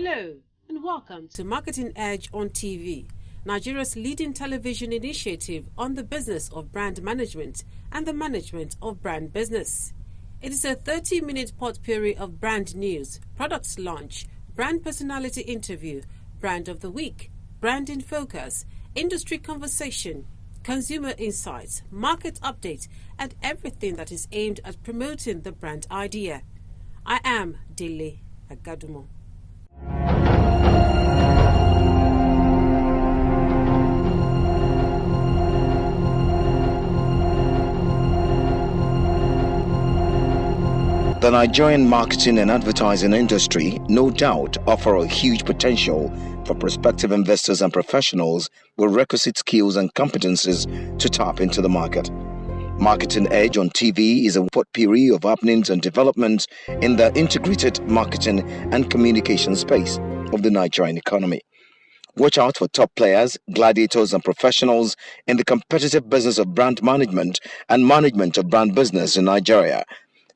Hello and welcome to Marketing Edge on TV, Nigeria's leading television initiative on the business of brand management and the management of brand business. It is a 30-minute potpourri of brand news, products launch, brand personality interview, brand of the week, brand in focus, industry conversation, consumer insights, market update, and everything that is aimed at promoting the brand idea. I am Dele Agadumo. The Nigerian marketing and advertising industry no doubt offer a huge potential for prospective investors and professionals with requisite skills and competencies to tap into the market. Marketing Edge on TV is a potpourri of happenings and developments in the integrated marketing and communication space of the Nigerian economy. Watch out for top players, gladiators, and professionals in the competitive business of brand management and management of brand business in Nigeria.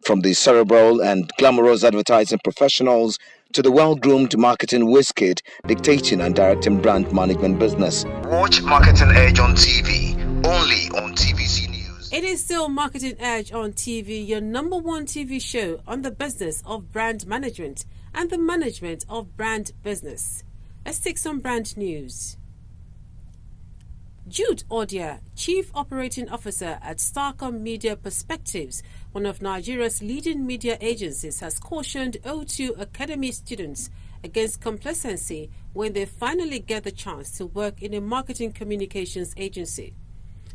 From the cerebral and glamorous advertising professionals to the well-groomed marketing whiz-kid dictating and directing brand management business. Watch Marketing Edge on TV, only on TVC News. It is still Marketing Edge on TV, your number one TV show on the business of brand management and the management of brand business. Let's take some brand news. Jude Odia, Chief Operating Officer at Starcom Media Perspectives, one of Nigeria's leading media agencies, has cautioned O2 Academy students against complacency when they finally get the chance to work in a marketing communications agency.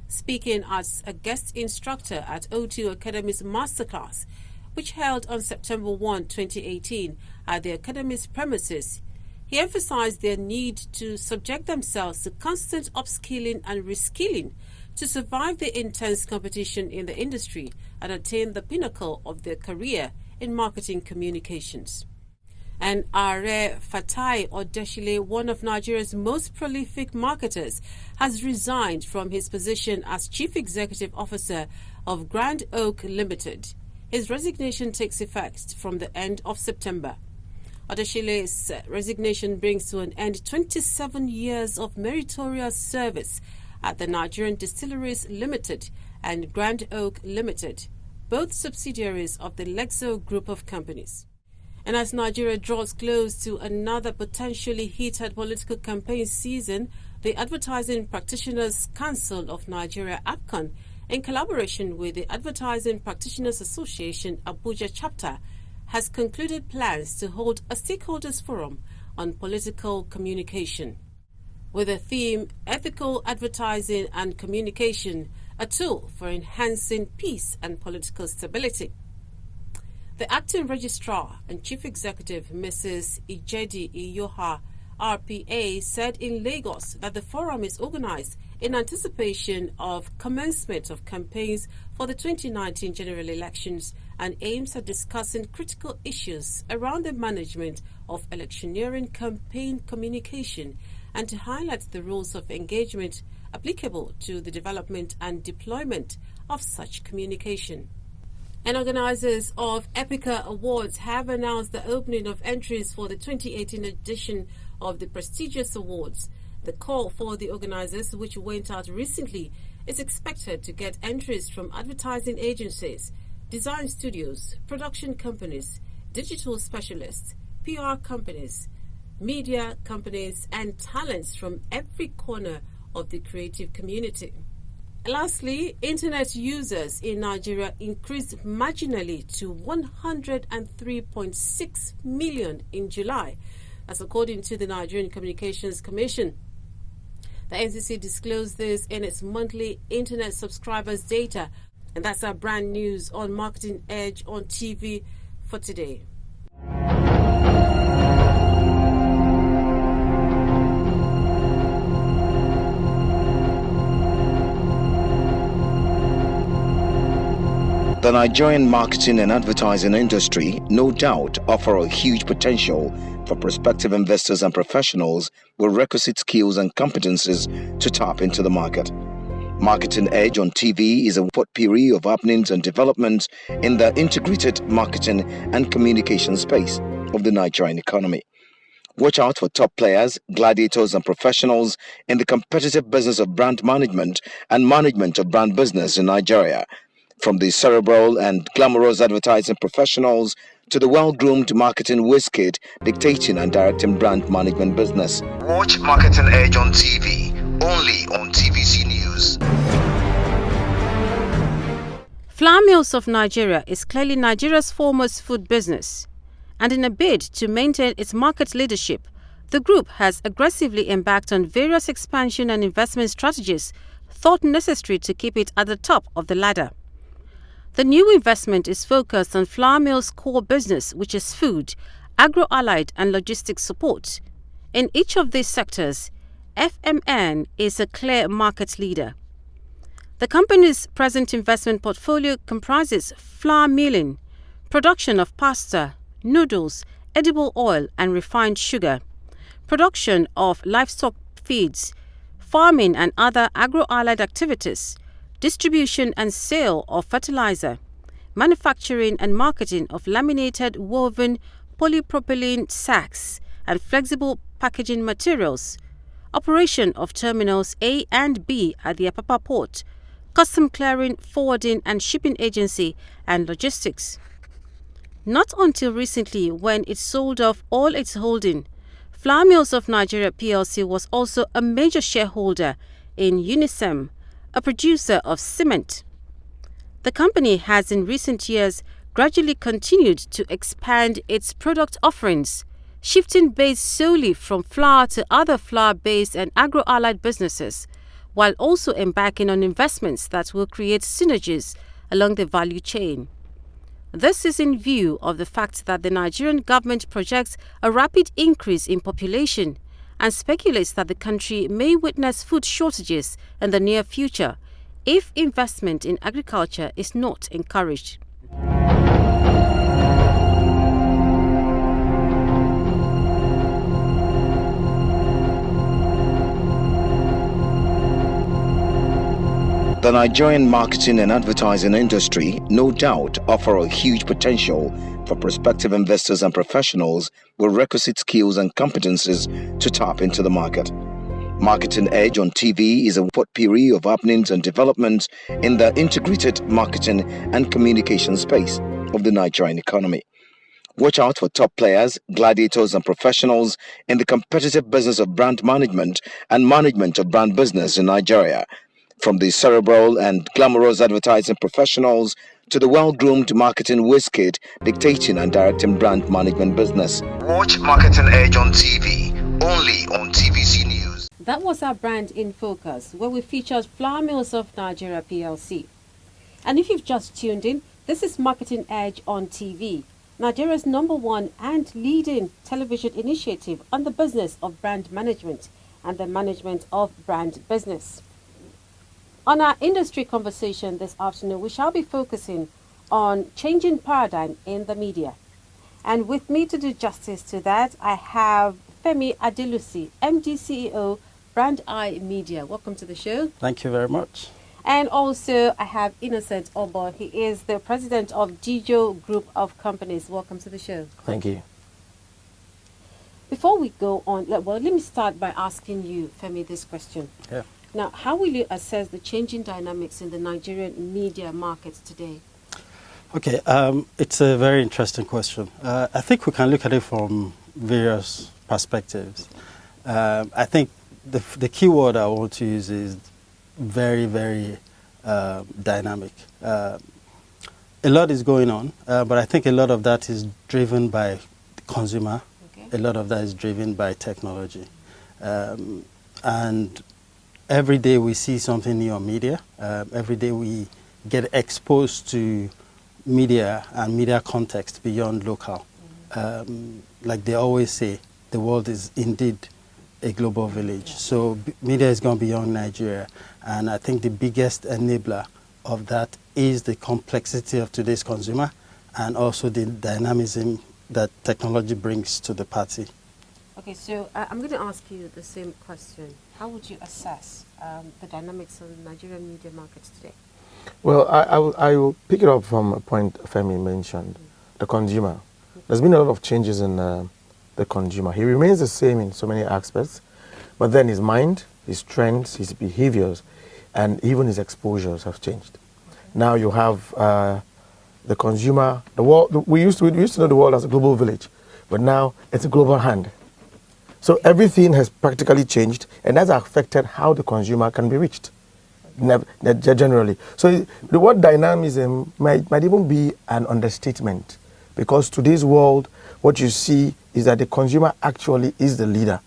Speaking as a guest instructor at O2 Academy's masterclass, which held on September 1, 2018 at the Academy's premises, he emphasized their need to subject themselves to constant upskilling and reskilling to survive the intense competition in the industry and attain the pinnacle of their career in marketing communications. And Are Fatai Odeshile, one of Nigeria's most prolific marketers, has resigned from his position as Chief Executive Officer of Grand Oak Limited. His resignation takes effect from the end of September. Odeshile's resignation brings to an end 27 years of meritorious service at the Nigerian Distilleries Limited and Grand Oak Limited, both subsidiaries of the Lexo Group of companies. And as Nigeria draws close to another potentially heated political campaign season, the Advertising Practitioners Council of Nigeria, APCON, in collaboration with the Advertising Practitioners Association Abuja chapter, has concluded plans to hold a stakeholders forum on political communication with the theme Ethical Advertising and Communication, a tool for enhancing peace and political stability. The acting registrar and chief executive, Mrs. Ijedi Iyoha, RPA, said in Lagos that the forum is organized in anticipation of commencement of campaigns for the 2019 general elections and aims at discussing critical issues around the management of electioneering campaign communication and to highlight the rules of engagement applicable to the development and deployment of such communication. And organizers of Epica Awards have announced the opening of entries for the 2018 edition of the prestigious awards. The call for the organizers, which went out recently, is expected to get entries from advertising agencies, design studios, production companies, digital specialists, PR companies, media companies, and talents from every corner of the creative community. Lastly, internet users in Nigeria increased marginally to 103.6 million in July. That's according to the Nigerian Communications Commission. The NCC disclosed this in its monthly internet subscribers data. And that's our brand news on Marketing Edge on TV for today. The Nigerian marketing and advertising industry no doubt offer a huge potential for prospective investors and professionals with requisite skills and competencies to tap into the market. Marketing Edge on TV is a potpourri of happenings and developments in the integrated marketing and communication space of the Nigerian economy. Watch out for top players, gladiators, and professionals in the competitive business of brand management and management of brand business in Nigeria. From the cerebral and glamorous advertising professionals to the well-groomed marketing whiz-kid dictating and directing brand management business. Watch Marketing Edge on TV, only on TVC News. Flour Mills of Nigeria is clearly Nigeria's foremost food business, and in a bid to maintain its market leadership, the group has aggressively embarked on various expansion and investment strategies thought necessary to keep it at the top of the ladder. The new investment is focused on Flour Mills' core business, which is food, agro-allied and logistics support. In each of these sectors, FMN is a clear market leader. The company's present investment portfolio comprises flour milling, production of pasta, noodles, edible oil and refined sugar, production of livestock feeds, farming and other agro-allied activities, distribution and sale of fertilizer, manufacturing and marketing of laminated woven polypropylene sacks and flexible packaging materials, operation of terminals A and B at the Apapa port, custom clearing, forwarding and shipping agency, and logistics. Not until recently, when it sold off all its holding, Flour Mills of Nigeria plc was also a major shareholder in Unisem, a producer of cement. The company has in recent years gradually continued to expand its product offerings, shifting base solely from flour to other flour-based and agro-allied businesses, while also embarking on investments that will create synergies along the value chain. This is in view of the fact that the Nigerian government projects a rapid increase in population and speculates that the country may witness food shortages in the near future if investment in agriculture is not encouraged. The Nigerian marketing and advertising industry no doubt offer a huge potential for prospective investors and professionals with requisite skills and competencies to tap into the market. Marketing Edge on TV is a potpourri of happenings and developments in the integrated marketing and communication space of the Nigerian economy. Watch out for top players, gladiators, and professionals in the competitive business of brand management and management of brand business in Nigeria. From the cerebral and glamorous advertising professionals to the well-groomed marketing whiz-kid dictating and directing brand management business. Watch Marketing Edge on TV, only on TVC News. That was our brand in focus, where we featured Flour Mills of Nigeria plc. And if you've just tuned in, this is Marketing Edge on TV, Nigeria's #1 and leading television initiative on the business of brand management and the management of brand business. On our industry conversation this afternoon, we shall be focusing on changing paradigm in the media. And with me to do justice to that, I have Femi Adelusi, MD CEO, Brand Eye Media. Welcome to the show. Thank you very much. And also I have Innocent Obo. He is the president of Dijo Group of Companies. Welcome to the show. Thank you. Before we go on, well, let me start by asking you, Femi, this question. Yeah. Now, how will you assess the changing dynamics in the Nigerian media market today? Okay, it's a very interesting question. I think we can look at it from various perspectives. I think the key word I want to use is very, very dynamic. A lot is going on, but I think a lot of that is driven by the consumer. Okay. A lot of that is driven by technology. And every day we see something new on media. Every day we get exposed to media and media context beyond local. Like they always say, the world is indeed a global village. So media is gone beyond Nigeria. And I think the biggest enabler of that is the complexity of today's consumer and also the dynamism that technology brings to the party. Okay, so I'm going to ask you the same question. How would you assess the dynamics of the Nigerian media markets today? Well, I will pick it up from a point Femi mentioned, the consumer. There's been a lot of changes in the consumer. He remains the same in so many aspects, but then his mind, his trends, his behaviors, and even his exposures have changed. Now you have the consumer, the world. We used to know the world as a global village, but now it's a global hand. So everything has practically changed, and that's affected how the consumer can be reached. Generally. So the word dynamism might even be an understatement, because today's world, what you see is that the consumer actually is the leader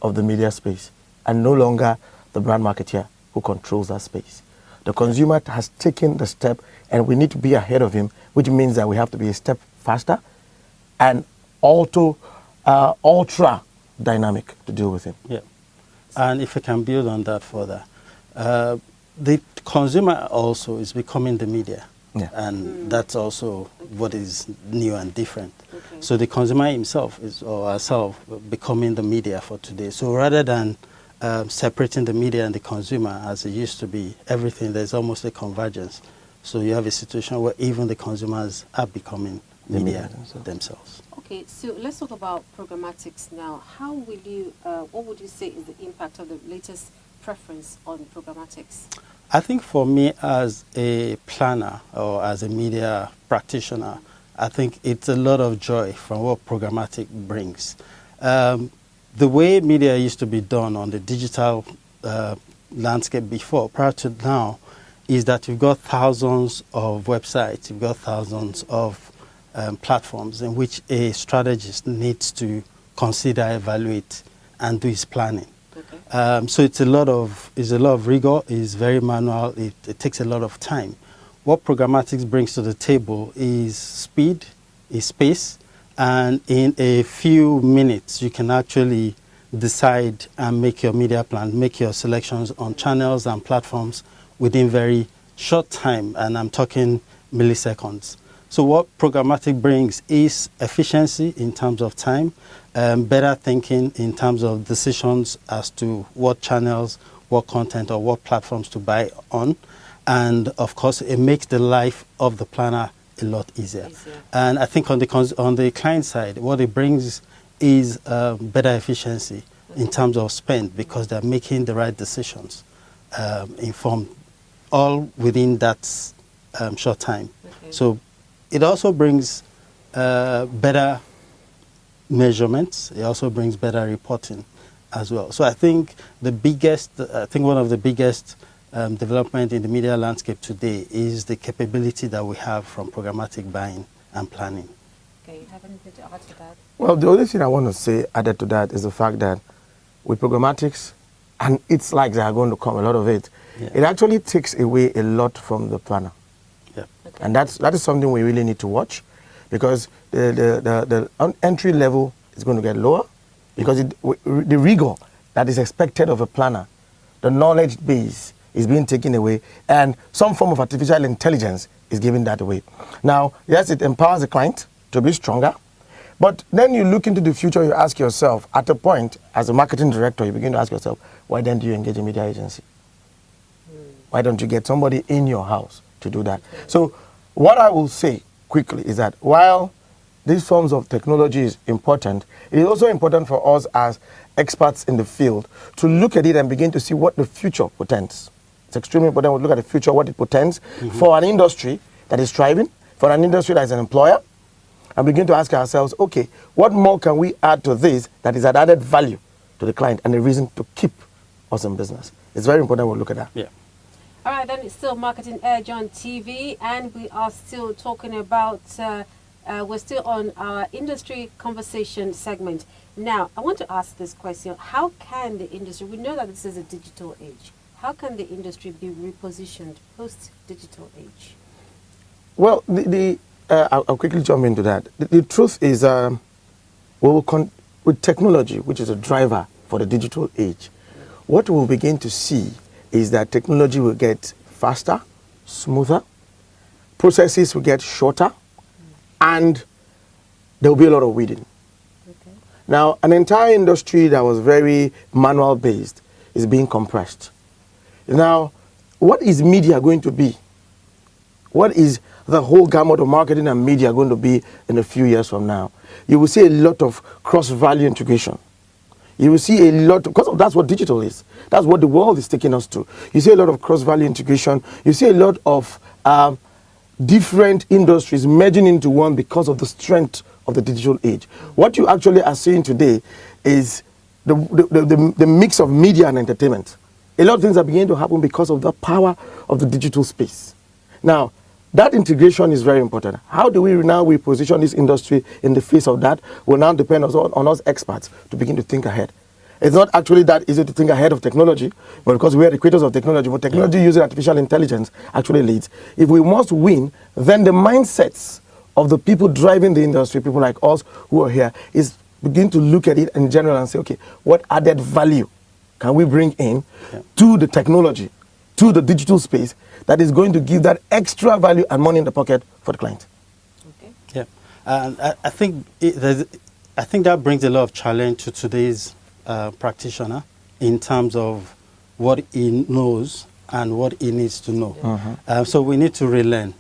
of the media space and no longer the brand marketeer who controls that space. The consumer has taken the step, and we need to be ahead of him, which means that we have to be a step faster and ultra dynamic to deal with him. Yeah. And if I can build on that further, the consumer also is becoming the media. Yeah. And that's also what is new and different. Okay. So the consumer himself or herself becoming the media for today. So rather than separating the media and the consumer as it used to be, everything, there's almost a convergence. So you have a situation where even the consumers are becoming media themselves. Okay, so let's talk about programmatics now. How will you, what would you say is the impact of the latest preference on programmatics? I think for me as a planner or as a media practitioner, I think it's a lot of joy from what programmatic brings. The way media used to be done on the digital landscape before, prior to now, is that you've got thousands of websites, you've got thousands of platforms in which a strategist needs to consider, evaluate, and do his planning. Okay. So it's a lot of rigor. It's very manual. It takes a lot of time. What programmatics brings to the table is speed, is space, and in a few minutes you can actually decide and make your media plan, make your selections on channels and platforms within very short time, and I'm talking milliseconds. So what programmatic brings is efficiency in terms of time, better thinking in terms of decisions as to what channels, what content, or what platforms to buy on. And of course, it makes the life of the planner a lot easier. And I think on the client side, what it brings is better efficiency in terms of spend, because they're making the right decisions, informed, all within that short time. Okay. So it also brings better measurements. It also brings better reporting as well. So I think one of the biggest development in the media landscape today is the capability that we have from programmatic buying and planning. Okay, you have anything to add to that? Well, the only thing I want to say added to that is the fact that with programmatics, and it's like they are going to come, a lot of it, it actually takes away a lot from the planner. Yeah. Okay. And that is something we really need to watch, because the entry level is going to get lower, because the rigor that is expected of a planner, the knowledge base is being taken away, and some form of artificial intelligence is giving that away. Now, yes, it empowers the client to be stronger, but then you look into the future, you ask yourself, at a point, as a marketing director, you begin to ask yourself, why don't you engage a media agency? Why don't you get somebody in your house to do that? So what I will say quickly is that while these forms of technology is important, it is also important for us as experts in the field to look at it and begin to see what the future portends. It's extremely important to look at the future, what it portends for an industry that is thriving, for an industry that is an employer, and begin to ask ourselves, okay, what more can we add to this that is an added value to the client and a reason to keep us in business? It's very important we look at that. Yeah. All right, then it's still Marketing Edge on TV, and we are still talking about, we're still on our industry conversation segment. Now, I want to ask this question. How can the industry, we know that this is a digital age, how can the industry be repositioned post-digital age? Well, I'll quickly jump into that. The truth is, with technology, which is a driver for the digital age, what we'll begin to see is that technology will get faster, smoother, processes will get shorter, and there will be a lot of weeding. Okay. Now, an entire industry that was very manual-based is being compressed. Now, what is media going to be? What is the whole gamut of marketing and media going to be in a few years from now? You will see a lot of cross-value integration. You will see a lot, because that's what digital is. That's what the world is taking us to. You see a lot of cross-value integration. You see a lot of different industries merging into one because of the strength of the digital age. What you actually are seeing today is the mix of media and entertainment. A lot of things are beginning to happen because of the power of the digital space. Now, that integration is very important. How do we now reposition this industry in the face of that will now depend on us experts to begin to think ahead. It's not actually that easy to think ahead of technology, but because we are the creators of technology, but technology using artificial intelligence actually leads. If we must win, then the mindsets of the people driving the industry, people like us who are here, is begin to look at it in general and say, okay, what added value can we bring in to the technology, to the digital space that is going to give that extra value and money in the pocket for the client? Okay. Yeah, and I think that brings a lot of challenge to today's practitioner in terms of what he knows and what he needs to know. So we need to relearn.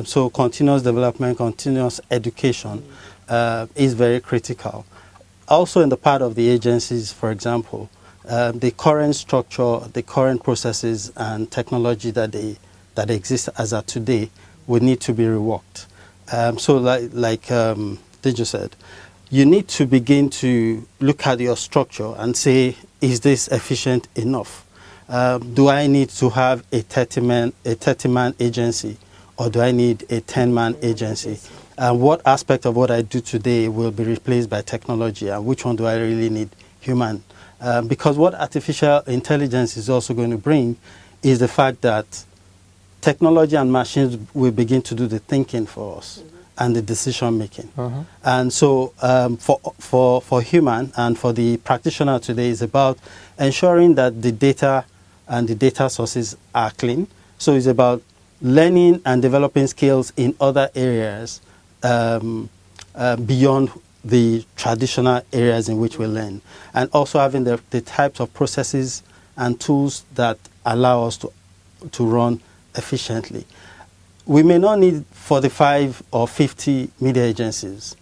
So continuous development, continuous education is very critical. Also in the part of the agencies, for example, the current structure, the current processes and technology that exist as of today would need to be reworked. So like Dejo said, you need to begin to look at your structure and say, is this efficient enough? Do I need to have a 30-man agency, or do I need a 10-man agency? What aspect of what I do today will be replaced by technology, and which one do I really need human? Because what artificial intelligence is also going to bring is the fact that technology and machines will begin to do the thinking for us and the decision making. And so for human and for the practitioner today is about ensuring that the data and the data sources are clean. So it's about learning and developing skills in other areas beyond the traditional areas in which we learn, and also having the types of processes and tools that allow us to run efficiently. We may not need 45 or 50 media agencies.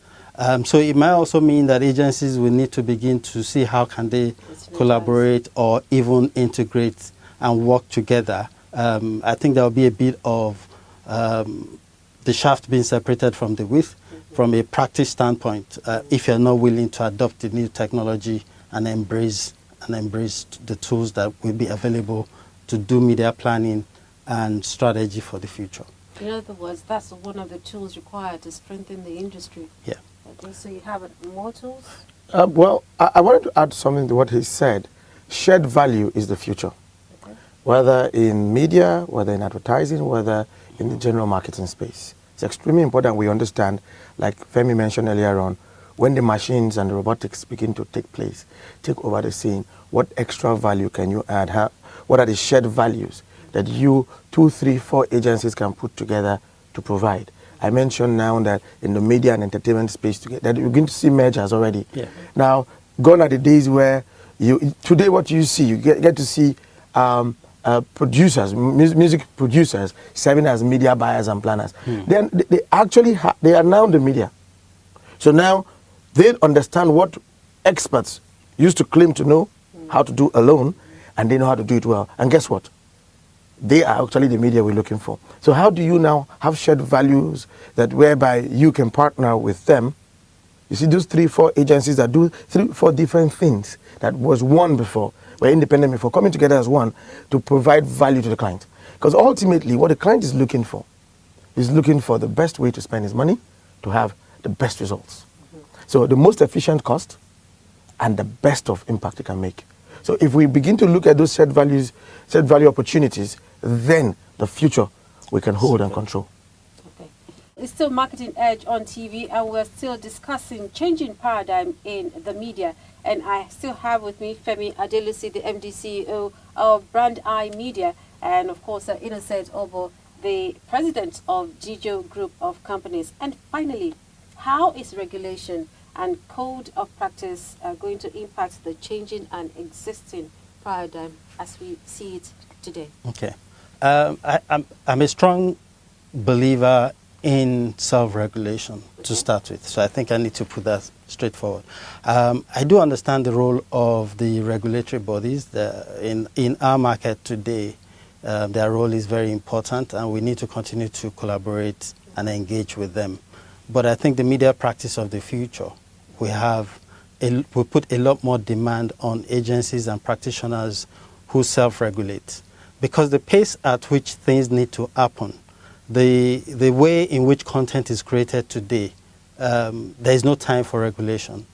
So it might also mean that agencies will need to begin to see how can they collaborate or even integrate and work together. I think there will be a bit of the shaft being separated from the width from a practice standpoint, if you're not willing to adopt the new technology and embrace the tools that will be available to do media planning and strategy for the future. In other words, that's one of the tools required to strengthen the industry. Yeah. So you have more tools? Well, I wanted to add something to what he said. Shared value is the future. Okay. Whether in media, whether in advertising, whether in the general marketing space. It's extremely important we understand, like Femi mentioned earlier on, when the machines and the robotics begin to take over the scene, what extra value can you add? What are the shared values that you, 2, 3, 4 agencies can put together to provide? I mentioned now that in the media and entertainment space, that you're going to see mergers already. Yeah. Now, gone are the days where today what you see, you get to see producers, music producers, serving as media buyers and planners. Then they are now the media. So now they understand what experts used to claim to know how to do alone, and they know how to do it well. And guess what? They are actually the media we're looking for. So how do you now have shared values that whereby you can partner with them? You see those 3, 4 agencies that do 3, 4 different things that was one before, were independent before, coming together as one to provide value to the client. Because ultimately what the client is looking for the best way to spend his money to have the best results. So the most efficient cost and the best of impact it can make. So if we begin to look at those shared value opportunities, then the future we can hold and control. Okay. It's still Marketing Edge on TV, and we're still discussing changing paradigm in the media. And I still have with me Femi Adelusi, the MD CEO of Brand Eye Media, and of course Innocent Obo, the president of Jijo Group of Companies. And finally, how is regulation and code of practice going to impact the changing and existing paradigm as we see it today? Okay. I'm a strong believer in self-regulation to start with. So I think I need to put that straightforward. I do understand the role of the regulatory bodies in our market today. Their role is very important, and we need to continue to collaborate and engage with them. But I think the media practice of the future, we put a lot more demand on agencies and practitioners who self-regulate, because the pace at which things need to happen, the way in which content is created today, there is no time for regulation.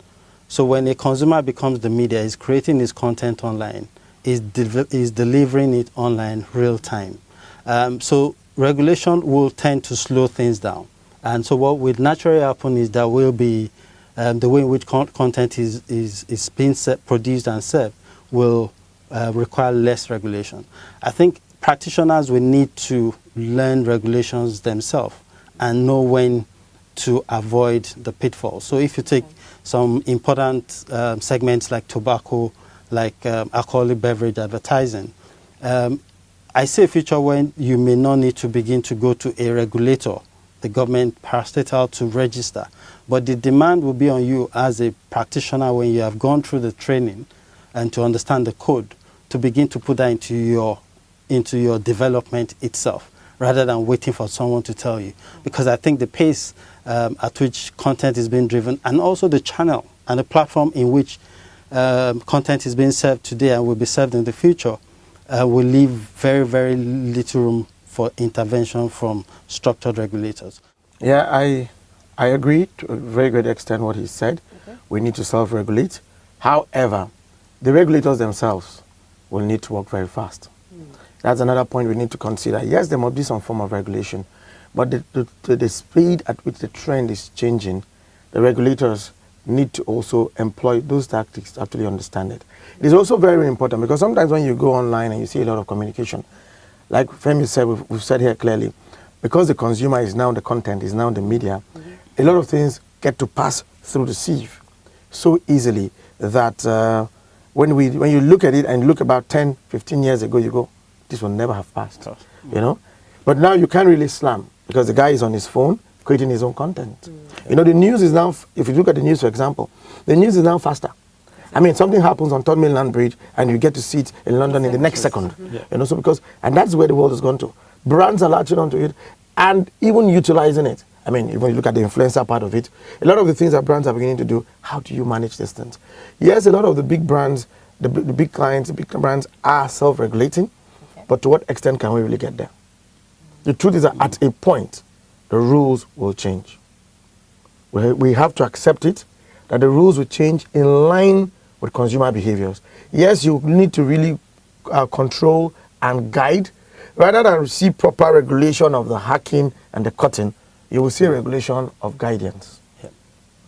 So when a consumer becomes the media, is creating his content online, is delivering it online real time. So regulation will tend to slow things down. And so what will naturally happen is there will be the way in which content is being produced and served will require less regulation. I think practitioners will need to learn regulations themselves and know when to avoid the pitfalls. So if you take some important segments like tobacco, like alcoholic beverage advertising, I see a future when you may not need to begin to go to a regulator, the government parastatal, to register. But the demand will be on you as a practitioner when you have gone through the training and to understand the code, to begin to put that into your development itself, rather than waiting for someone to tell you. Because I think the pace at which content is being driven, and also the channel and the platform in which content is being served today and will be served in the future, will leave very, very little room for intervention from structured regulators. Yeah, I agree to a very great extent what he said. Okay. We need to self-regulate. However, the regulators themselves will need to work very fast. That's another point we need to consider. Yes, there must be some form of regulation, but the speed at which the trend is changing, the regulators need to also employ those tactics to actually understand it. It is also very important because sometimes when you go online and you see a lot of communication, like Femi said, we've said here clearly, because the consumer is now the content, is now the media, a lot of things get to pass through the sieve so easily that when you look at it and look about 10, 15 years ago, you go, this will never have passed, you know? But now you can't really slam because the guy is on his phone creating his own content. You know, the news is now, if you look at the news, for example, the news is now faster. I mean, something happens on Third Mainland Bridge and you get to see it in London in the next second. You know, so and that's where the world has gone to. Brands are latching onto it and even utilizing it. I mean, when you look at the influencer part of it, a lot of the things that brands are beginning to do, how do you manage this thing? Yes, a lot of the big brands, the big clients, the big brands are self-regulating, but to what extent can we really get there? The truth is that at a point, the rules will change. We have to accept it, that the rules will change in line with consumer behaviors. Yes, you need to really control and guide. Rather than see proper regulation of the hacking and the cutting, you will see a regulation of guidance.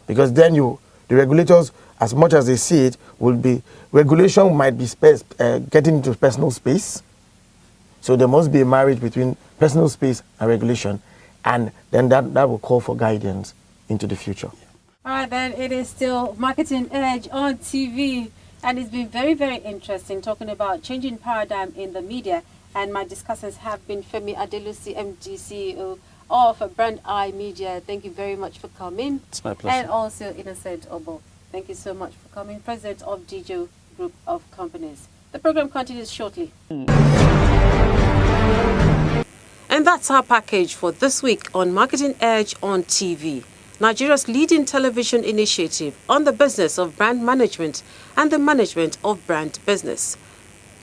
Because then the regulators, as much as they see it, will be, regulation might be getting into personal space. So there must be a marriage between personal space and regulation. And then that will call for guidance into the future. All right, then it is still Marketing Edge on TV. And it's been very, very interesting talking about changing paradigm in the media. And my discussants have been Femi Adelusi, MD, CEO of Brand Eye Media. Thank you very much for coming. It's my pleasure. And also Innocent Obo. Thank you so much for coming. President of DJO Group of Companies. The program continues shortly. And that's our package for this week on Marketing Edge on TV, Nigeria's leading television initiative on the business of brand management and the management of brand business.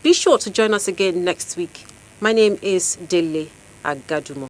Be sure to join us again next week. My name is Dele Agadumo.